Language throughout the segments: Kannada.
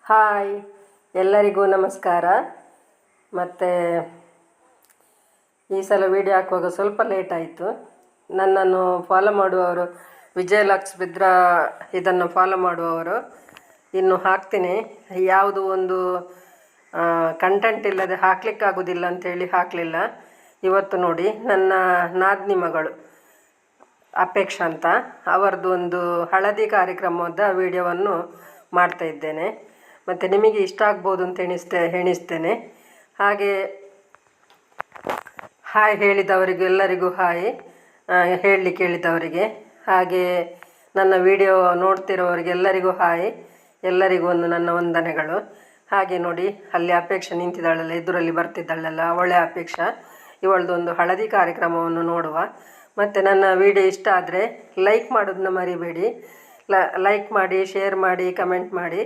ಹಾಯ್, ಎಲ್ಲರಿಗೂ ನಮಸ್ಕಾರ. ಮತ್ತು ಈ ಸಲ ವೀಡಿಯೋ ಹಾಕುವಾಗ ಸ್ವಲ್ಪ ಲೇಟ್ ಆಯಿತು. ನನ್ನನ್ನು ಫಾಲೋ ಮಾಡುವವರು ವಿಜಯಲಕ್ಷ್ಮಿ ಬಿದ್ರಾ ಇದನ್ನು ಫಾಲೋ ಮಾಡುವವರು ಇನ್ನು ಹಾಕ್ತೀನಿ, ಯಾವುದು ಒಂದು ಕಂಟೆಂಟ್ ಇಲ್ಲದೆ ಹಾಕಲಿಕ್ಕಾಗೋದಿಲ್ಲ ಅಂಥೇಳಿ ಹಾಕಲಿಲ್ಲ. ಇವತ್ತು ನೋಡಿ, ನನ್ನ ನಾದಿನಿ ಮಗಳು ಅಪೇಕ್ಷಾ ಅಂತ ಅವರದ್ದು ಒಂದು ಹಳದಿ ಕಾರ್ಯಕ್ರಮದ ವಿಡಿಯೋವನ್ನು ಮಾಡ್ತಾಯಿದ್ದೇನೆ. ಮತ್ತು ನಿಮಗೆ ಇಷ್ಟ ಆಗ್ಬೋದು ಅಂತ ಎಣಿಸ್ತೇನೆ. ಹಾಗೆ ಹಾಯ್ ಹೇಳಿದವರಿಗೂ ಎಲ್ಲರಿಗೂ ಹಾಯ್ ಹೇಳಲಿಕ್ಕೆ ಹೇಳಿದವರಿಗೆ, ಹಾಗೆ ನನ್ನ ವಿಡಿಯೋ ನೋಡ್ತಿರೋರಿಗೆ ಎಲ್ಲರಿಗೂ ಹಾಯ್, ಎಲ್ಲರಿಗೂ ಒಂದು ನನ್ನ ವಂದನೆಗಳು. ಹಾಗೆ ನೋಡಿ, ಅಲ್ಲಿ ಅಪೇಕ್ಷಾ ನಿಂತಿದ್ದಾಳಲ್ಲ, ಎದುರಲ್ಲಿ ಬರ್ತಿದ್ದಾಳಲ್ಲ, ಅವಳೇ ಅಪೇಕ್ಷಾ. ಇವಳದು ಒಂದು ಹಳದಿ ಕಾರ್ಯಕ್ರಮವನ್ನು ನೋಡುವ. ಮತ್ತು ನನ್ನ ವಿಡಿಯೋ ಇಷ್ಟ ಆದರೆ ಲೈಕ್ ಮಾಡೋದನ್ನ ಮರಿಬೇಡಿ. ಲೈಕ್ ಮಾಡಿ, ಶೇರ್ ಮಾಡಿ, ಕಮೆಂಟ್ ಮಾಡಿ.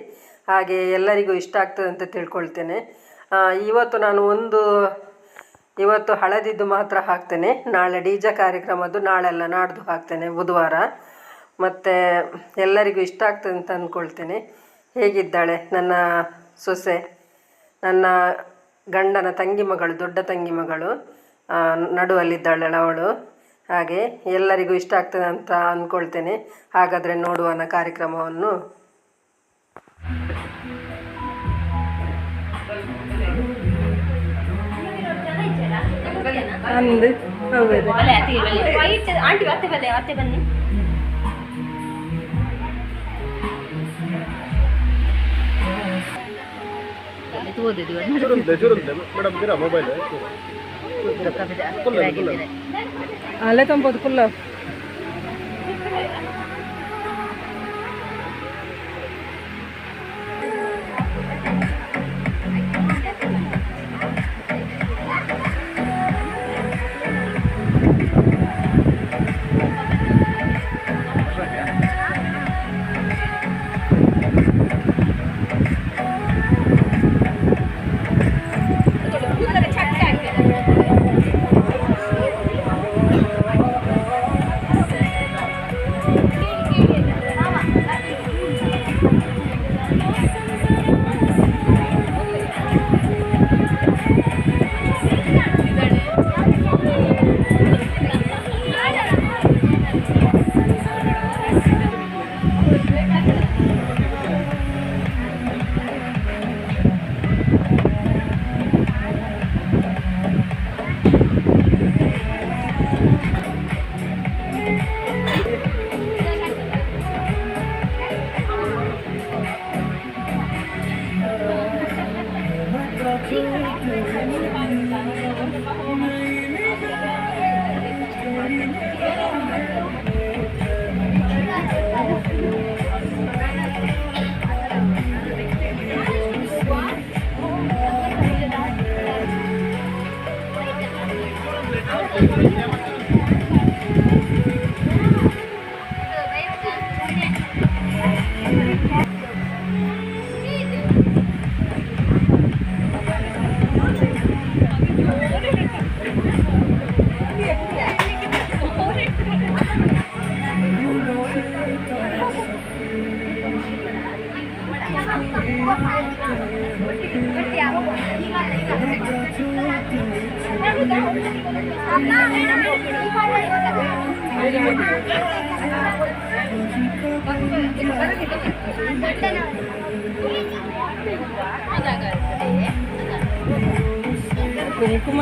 ಹಾಗೆ ಎಲ್ಲರಿಗೂ ಇಷ್ಟ ಆಗ್ತದೆ ಅಂತ ತಿಳ್ಕೊಳ್ತೇನೆ. ಇವತ್ತು ಹಳದಿದ್ದು ಮಾತ್ರ ಹಾಕ್ತೇನೆ. ನಾಳೆ ಡಿಜೆ ಕಾರ್ಯಕ್ರಮದ್ದು ನಾಳೆಲ್ಲ ನಾಡ್ದು ಹಾಕ್ತೇನೆ, ಬುಧವಾರ. ಮತ್ತು ಎಲ್ಲರಿಗೂ ಇಷ್ಟ ಆಗ್ತದೆ ಅಂತ ಅಂದ್ಕೊಳ್ತೇನೆ. ಹೇಗಿದ್ದಾಳೆ ನನ್ನ ಸೊಸೆ, ನನ್ನ ಗಂಡನ ತಂಗಿ ಮಗಳು, ದೊಡ್ಡ ತಂಗಿ ಮಗಳು, ನಡುವಲ್ಲಿದ್ದಾಳಲ್ಲ ಅವಳು. ಹಾಗೆ ಎಲ್ಲರಿಗೂ ಇಷ್ಟ ಆಗ್ತದೆ ಅಂತ ಅಂದ್ಕೊಳ್ತೇನೆ. ಹಾಗಾದರೆ ನೋಡುವನ ಕಾರ್ಯಕ್ರಮವನ್ನು. ಅಲ್ಲೇ ತಂಬೋದು ಫುಲ್ಲ. ಕುಂಕುಮ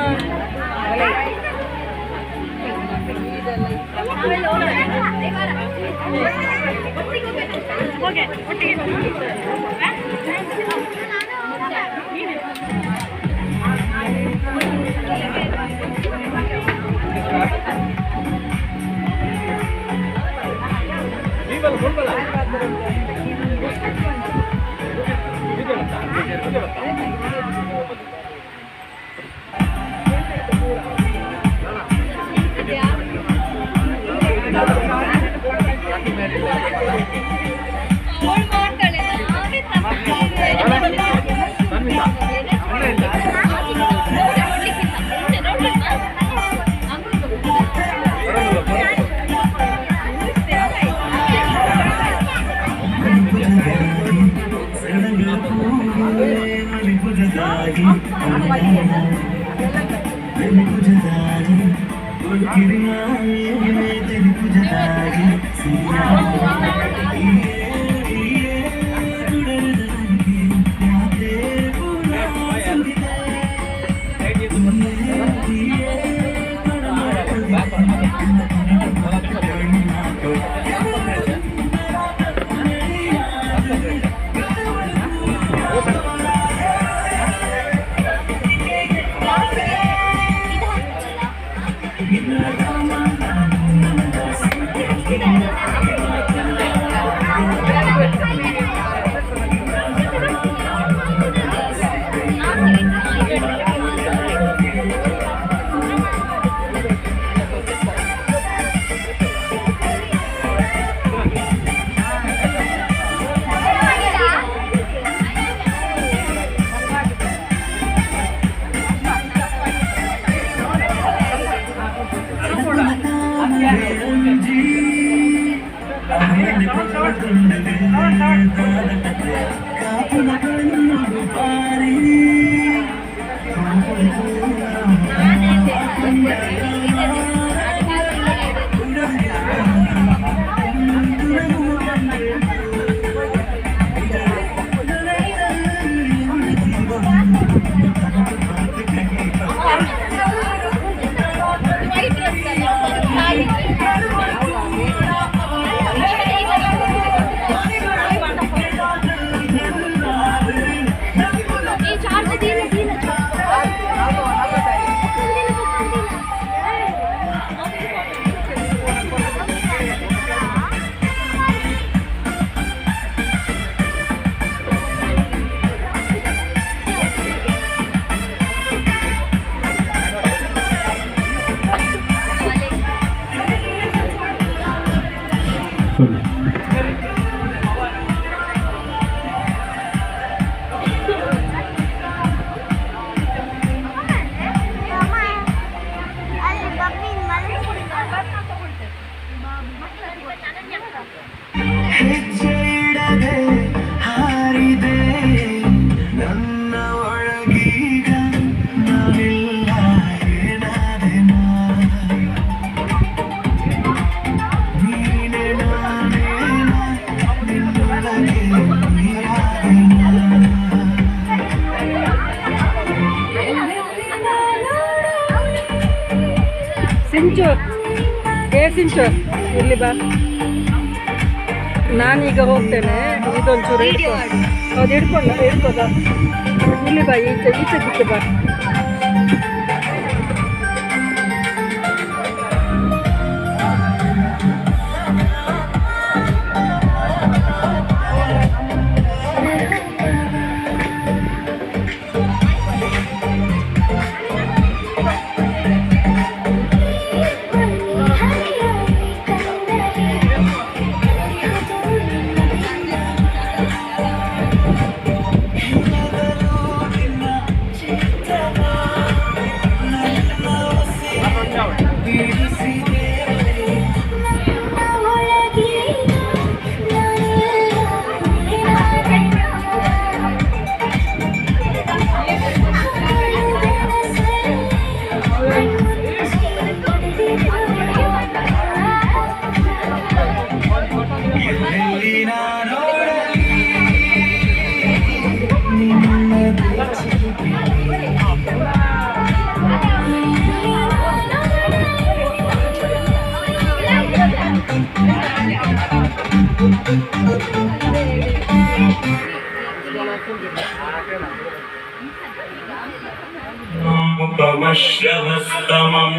ಸಿಂಚು ಸಿಂಚು ಇಲ್ಲಿ ಬಾ, ನಾನೀಗ ಹೋಗ್ತೇನೆ. ಇದೊಂಚೂರು ಹಿಡ್ಕೊ, ಹೌದು ಹಿಡ್ಕೋದ. ಇಲ್ಲಿ ಬಾ, ಈಚೆ ಬಾ. उपमश्रवस्तमम्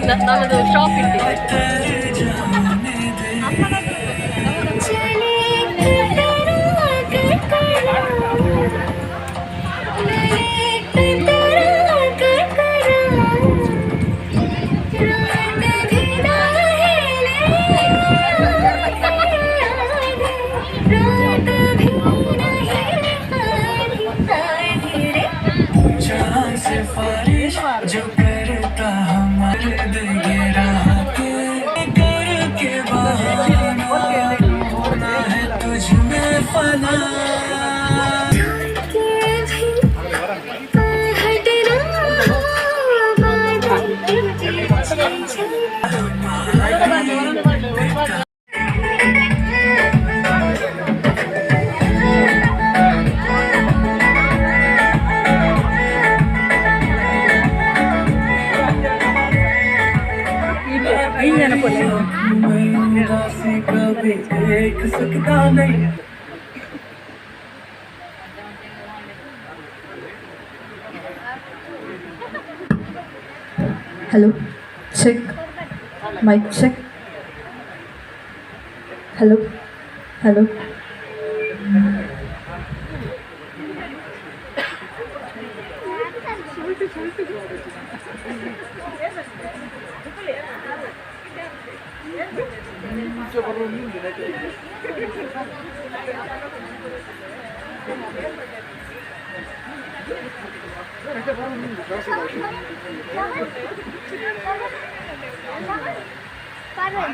ನಮ್ಮದು ಶಾಪ್ ಇಟ್ಟಿದೆ. जो करता हमारे दिगरा करके बहाना होना है तुझ में फना कभी देख सकता नहीं. Hello, check. Mic check. Hello, hello. Parah.